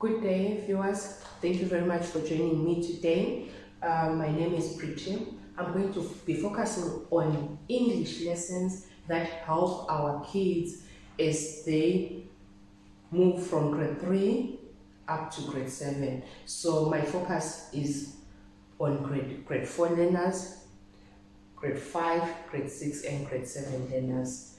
Good day, viewers. Thank you very much for joining me today. My name is Pretty. I'm going to be focusing on English lessons that help our kids as they move from grade 3 up to grade 7. So my focus is on grade 4 learners, grade 5, grade 6, and grade 7 learners.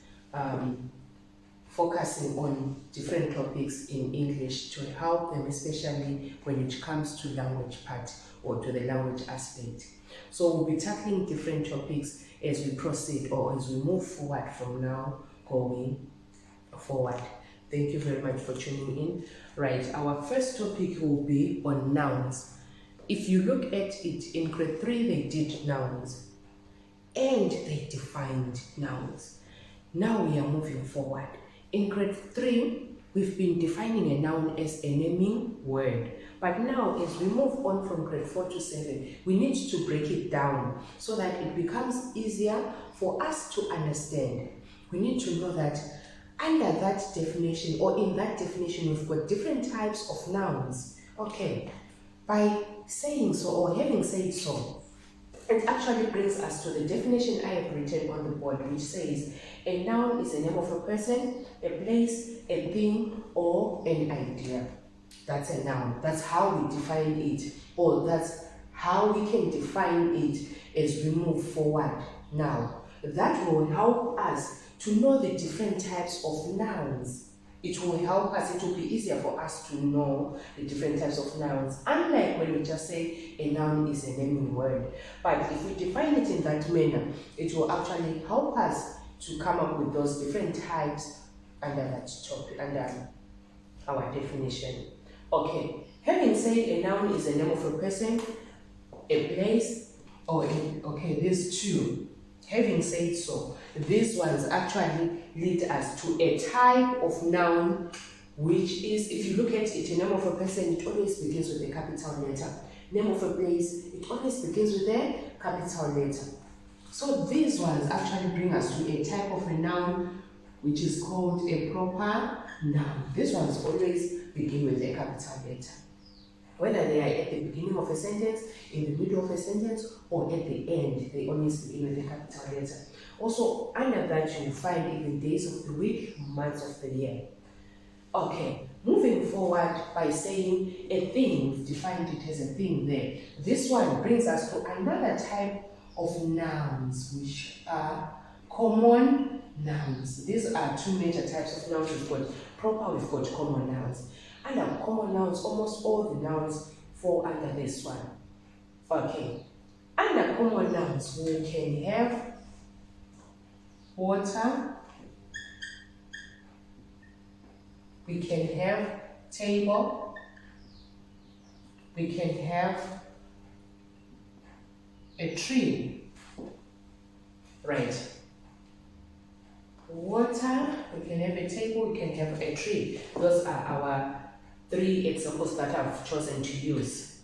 Focusing on different topics in English to help them, especially when it comes to language part or to the language aspect. So we'll be tackling different topics as we proceed or as we move forward from now going forward. Thank you very much for tuning in. Right, our first topic will be on nouns. If you look at it, in grade 3 they did nouns and they defined nouns. Now we are moving forward. In grade 3, we've been defining a noun as a naming word. But now, as we move on from grade 4 to 7, we need to break it down so that it becomes easier for us to understand. We need to know that under that definition, or in that definition, we've got different types of nouns. Okay, by saying so, or having said so, it actually brings us to the definition I have written on the board, which says a noun is a name of a person, a place, a thing, or an idea. That's a noun. That's how we define it, or that's how we can define it as we move forward. Now, that will help us to know the different types of nouns. It will help us, it will be easier for us to know the different types of nouns. Unlike when we just say a noun is a naming word. But if we define it in that manner, it will actually help us to come up with those different types under that topic, under our definition. Okay, having said a noun is a name of a person, a place, okay, there's two. Having said so, these ones actually lead us to a type of noun, which is, if you look at it, a name of a person, it always begins with a capital letter. Name of a place, it always begins with a capital letter. So these ones actually bring us to a type of a noun, which is called a proper noun. These ones always begin with a capital letter. Whether they are at the beginning of a sentence, in the middle of a sentence, or at the end, they always begin with a capital letter. Also, under that you will find even days of the week, months of the year. Okay, moving forward by saying a thing, we've defined it as a thing there. This one brings us to another type of nouns, which are common nouns. These are two major types of nouns. We've got proper, we've got common nouns. Under common nouns, almost all the nouns fall under this one. Okay. Under common nouns, we can have water, we can have table, we can have a tree. Right. Water, we can have a table, we can have a tree. Those are our 3 examples that I've chosen to use.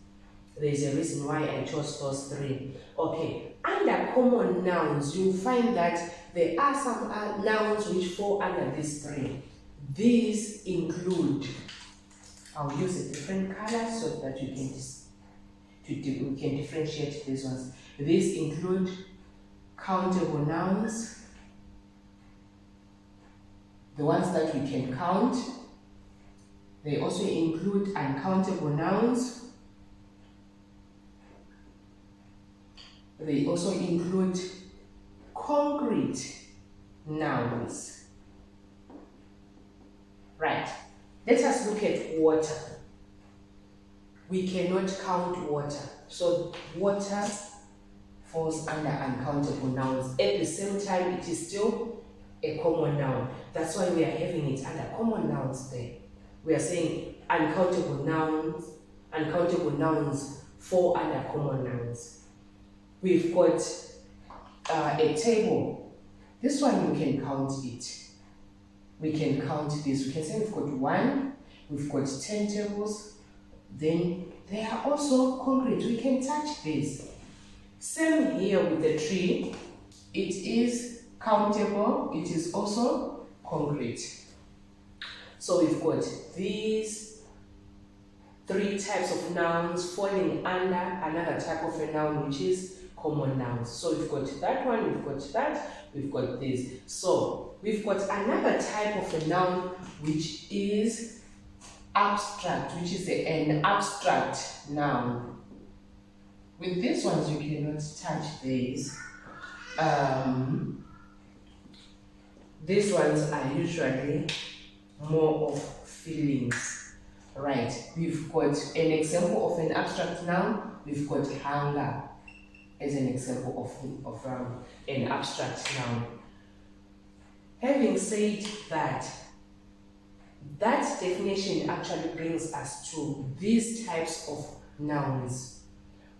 There's a reason why I chose those 3. Okay, under common nouns, you'll find that there are some nouns which fall under these 3. These include, I'll use a different color so that you can we can differentiate these ones. These include countable nouns, the ones that we can count. They also include uncountable nouns. They also include concrete nouns. Right. Let us look at water. We cannot count water. So water falls under uncountable nouns. At the same time, it is still a common noun. That's why we are having it under common nouns there. We are saying uncountable nouns fall under common nouns. We've got a table. This one we can count it. We can count this. We can say we've got 1, we've got 10 tables. Then they are also concrete. We can touch this. Same here with the tree. It is countable. It is also concrete. So we've got these three types of nouns falling under another type of a noun, which is common nouns. So we've got that one, we've got that, we've got this. So we've got another type of a noun, which is abstract, which is an abstract noun. With these ones, you cannot touch these. These ones are usually more of feelings, right? We've got an example of an abstract noun. We've got hunger as an example of an abstract noun. Having said that, that definition actually brings us to these types of nouns.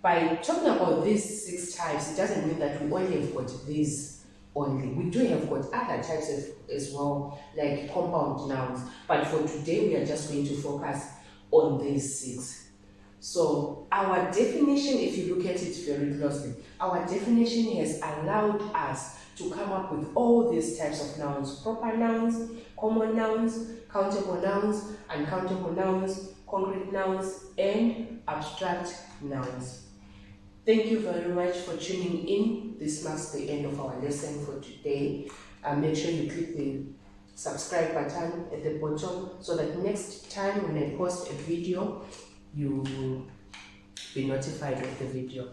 By talking about these 6 types, it doesn't mean that we only have got these only. We do have got other types as well, like compound nouns. But for today, we are just going to focus on these 6. So our definition, if you look at it very closely, our definition has allowed us to come up with all these types of nouns: proper nouns, common nouns, countable nouns, uncountable nouns, concrete nouns, and abstract nouns. Thank you very much for tuning in. This marks the end of our lesson for today. Make sure you click the subscribe button at the bottom so that next time when I post a video, you will be notified of the video.